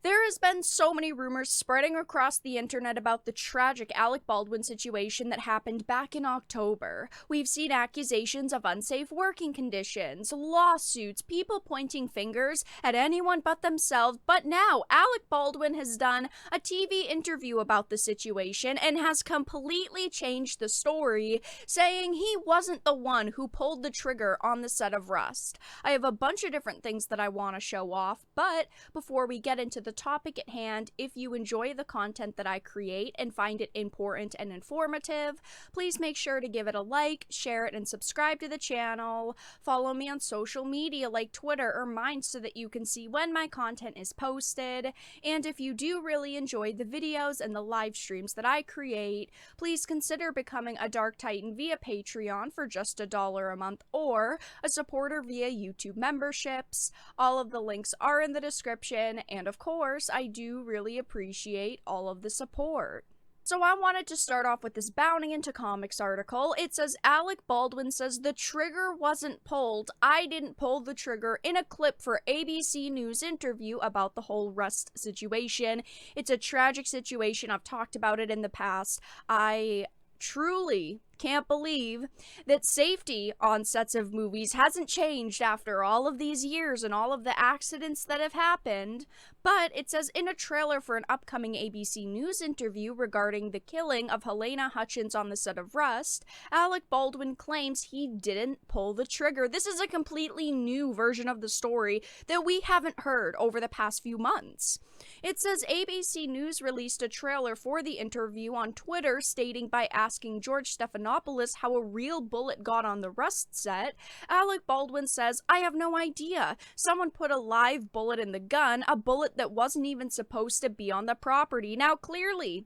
There has been so many rumors spreading across the internet about the tragic Alec Baldwin situation that happened back in October. We've seen accusations of unsafe working conditions, lawsuits, people pointing fingers at anyone but themselves, but now Alec Baldwin has done a TV interview about the situation and has completely changed the story, saying he wasn't the one who pulled the trigger on the set of Rust. I have a bunch of different things that I want to show off, but before we get into the topic at hand, if you enjoy the content that I create and find it important and informative, please make sure to give it a like, share it, and subscribe to the channel. Follow me on social media like Twitter or mine so that you can see when my content is posted. And if you do really enjoy the videos and the live streams that I create, please consider becoming a Dark Titan via Patreon for just $1 a month or a supporter via YouTube memberships. All of the links are in the description, and of course, I do really appreciate all of the support. So I wanted to start off with this Bounding into Comics article. It says, Alec Baldwin says the trigger wasn't pulled. I didn't pull the trigger, in a clip for ABC News interview about the whole Rust situation. It's a tragic situation. I've talked about it in the past. I truly can't believe that safety on sets of movies hasn't changed after all of these years and all of the accidents that have happened. But it says in a trailer for an upcoming ABC News interview regarding the killing of Helena Hutchins on the set of Rust, Alec Baldwin claims he didn't pull the trigger. This is a completely new version of the story that we haven't heard over the past few months. It says ABC News released a trailer for the interview on Twitter, stating by asking George Stephanopoulos how a real bullet got on the Rust set, Alec Baldwin says, I have no idea. Someone put a live bullet in the gun, a bullet that wasn't even supposed to be on the property. Now, clearly,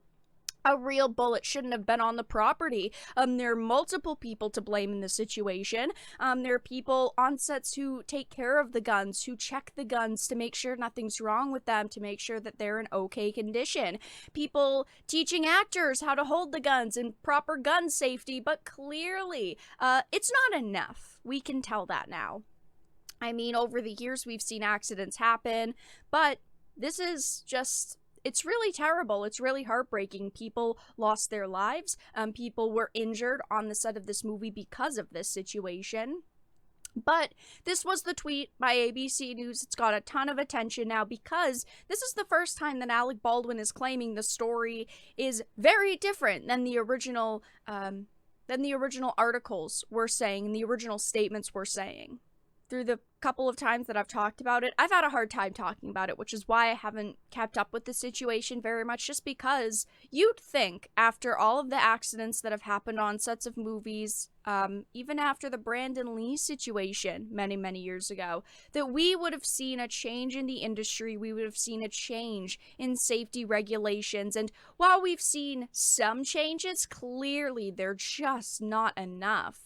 a real bullet shouldn't have been on the property. There are multiple people to blame in the situation. There are people on sets who take care of the guns, who check the guns to make sure nothing's wrong with them, to make sure that they're in okay condition. People teaching actors how to hold the guns and proper gun safety, but clearly, it's not enough. We can tell that now. I mean, over the years, we've seen accidents happen, but this is just... it's really terrible. It's really heartbreaking. People lost their lives. People were injured on the set of this movie because of this situation. But this was the tweet by ABC News. It's got a ton of attention now because this is the first time that Alec Baldwin is claiming the story is very different than the original articles were saying, and the original statements were saying. Through the couple of times that I've talked about it, I've had a hard time talking about it, which is why I haven't kept up with the situation very much, just because you'd think after all of the accidents that have happened on sets of movies, even after the Brandon Lee situation many, many years ago, that we would have seen a change in the industry, we would have seen a change in safety regulations, and while we've seen some changes, clearly they're just not enough.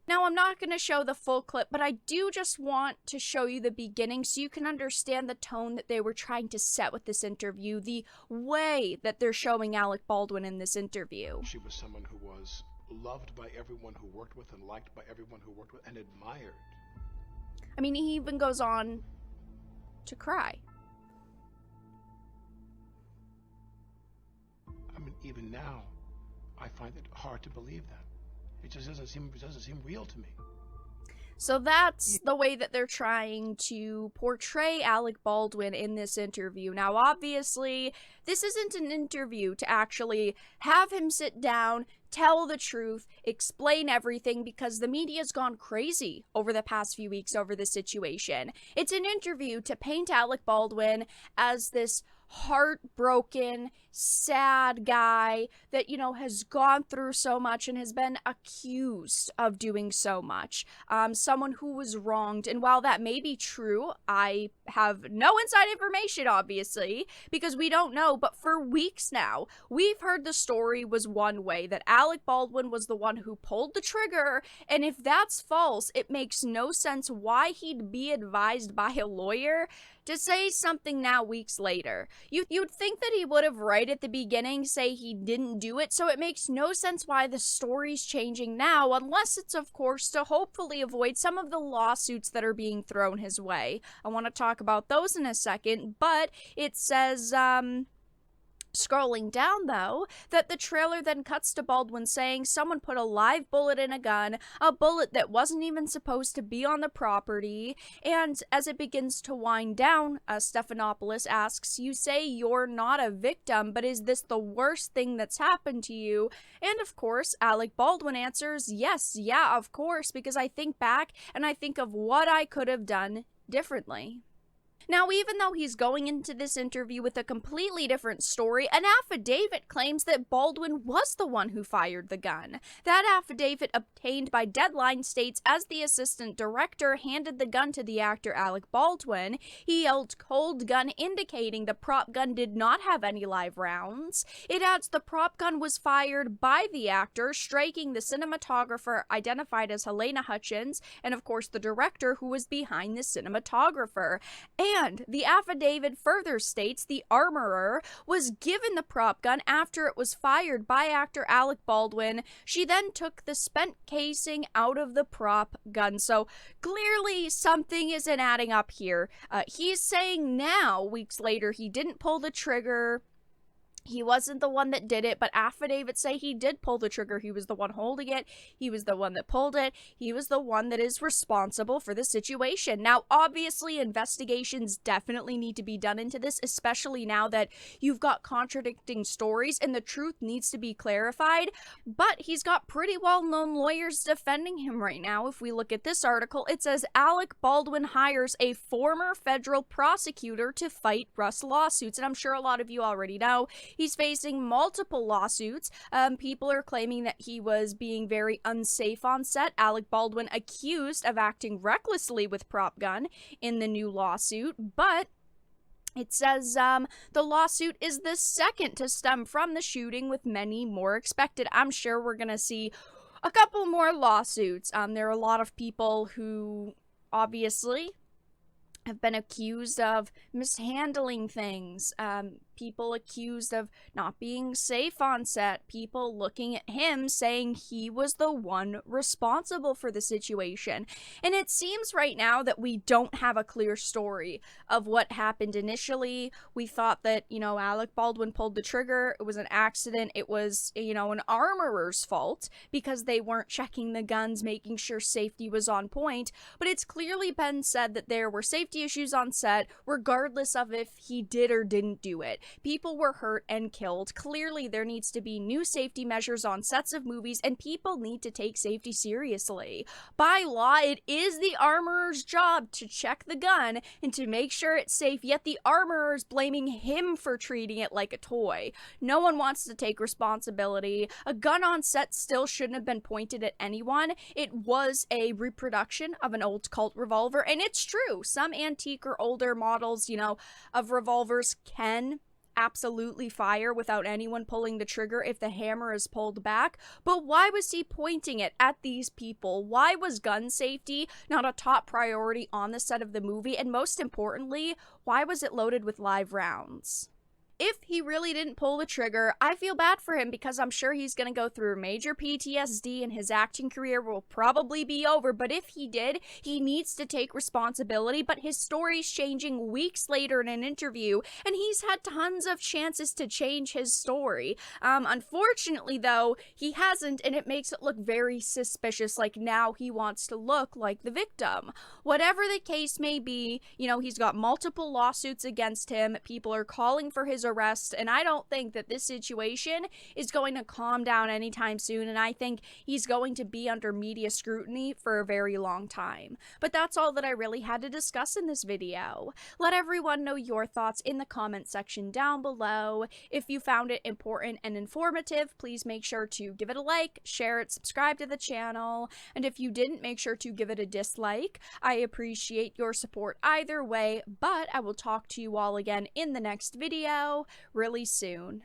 Now, I'm not going to show the full clip, but I do just want to show you the beginning so you can understand the tone that they were trying to set with this interview, the way that they're showing Alec Baldwin in this interview. She was someone who was loved by everyone who worked with and liked by everyone who worked with and admired. I mean, he even goes on to cry. I mean, even now, I find it hard to believe that. It just doesn't seem real to me. So that's the way that they're trying to portray Alec Baldwin in this interview. Now, obviously, this isn't an interview to actually have him sit down, tell the truth, explain everything, because the media's gone crazy over the past few weeks over this situation. It's an interview to paint Alec Baldwin as this heartbroken, sad guy that, you know, has gone through so much and has been accused of doing so much. Someone who was wronged. And while that may be true, I have no inside information, obviously, because we don't know. But for weeks now, we've heard the story was one way, that Alec Alec Baldwin was the one who pulled the trigger, and if that's false, it makes no sense why he'd be advised by a lawyer to say something now weeks later. You'd think that he would have right at the beginning say he didn't do it, so it makes no sense why the story's changing now, unless it's of course to hopefully avoid some of the lawsuits that are being thrown his way. I want to talk about those in a second, but it says, scrolling down, though, that the trailer then cuts to Baldwin saying someone put a live bullet in a gun, a bullet that wasn't even supposed to be on the property, and as it begins to wind down, Stephanopoulos asks, "You say you're not a victim, but is this the worst thing that's happened to you?" And of course, Alec Baldwin answers, "Yes, yeah, of course, because I think back and I think of what I could have done differently." Now, even though he's going into this interview with a completely different story, an affidavit claims that Baldwin was the one who fired the gun. That affidavit, obtained by Deadline, states as the assistant director handed the gun to the actor Alec Baldwin, he yelled "cold gun," indicating the prop gun did not have any live rounds. It adds the prop gun was fired by the actor, striking the cinematographer identified as Helena Hutchins, and of course the director who was behind the cinematographer. And the affidavit further states the armorer was given the prop gun after it was fired by actor Alec Baldwin. She then took the spent casing out of the prop gun. So clearly something isn't adding up here. He's saying now, weeks later, he didn't pull the trigger. He wasn't the one that did it, but affidavits say he did pull the trigger. He was the one holding it. He was the one that pulled it. He was the one that is responsible for the situation. Now, obviously, investigations definitely need to be done into this, especially now that you've got contradicting stories and the truth needs to be clarified. But he's got pretty well-known lawyers defending him right now. If we look at this article, it says Alec Baldwin hires a former federal prosecutor to fight Russ lawsuits. And I'm sure a lot of you already know he's facing multiple lawsuits. People are claiming that he was being very unsafe on set. Alec Baldwin accused of acting recklessly with prop gun in the new lawsuit, but it says the lawsuit is the second to stem from the shooting, with many more expected. I'm sure we're going to see a couple more lawsuits. There are a lot of people who obviously have been accused of mishandling things, people accused of not being safe on set, people looking at him saying he was the one responsible for the situation. And it seems right now that we don't have a clear story of what happened initially. We thought that, Alec Baldwin pulled the trigger, it was an accident, it was, an armorer's fault because they weren't checking the guns, making sure safety was on point. But it's clearly been said that there were safety issues on set, regardless of if he did or didn't do it. People were hurt and killed. Clearly, there needs to be new safety measures on sets of movies, and people need to take safety seriously. By law, it is the armorer's job to check the gun and to make sure it's safe, yet the armorer's blaming him for treating it like a toy. No one wants to take responsibility. A gun on set still shouldn't have been pointed at anyone. It was a reproduction of an old Colt revolver, and it's true. Some antique or older models, of revolvers can absolutely fire without anyone pulling the trigger if the hammer is pulled back. But why was he pointing it at these people? Why was gun safety not a top priority on the set of the movie? And most importantly, why was it loaded with live rounds? If he really didn't pull the trigger, I feel bad for him because I'm sure he's going to go through major PTSD and his acting career will probably be over. But if he did, he needs to take responsibility. But his story's changing weeks later in an interview, and he's had tons of chances to change his story. Unfortunately, though, he hasn't, and it makes it look very suspicious, like now he wants to look like the victim. Whatever the case may be, he's got multiple lawsuits against him. People are calling for his arrest, and I don't think that this situation is going to calm down anytime soon, and I think he's going to be under media scrutiny for a very long time. But that's all that I really had to discuss in this video. Let everyone know your thoughts in the comment section down below. If you found it important and informative, please make sure to give it a like, share it, subscribe to the channel, and if you didn't, make sure to give it a dislike. I appreciate your support either way, but I will talk to you all again in the next video really soon.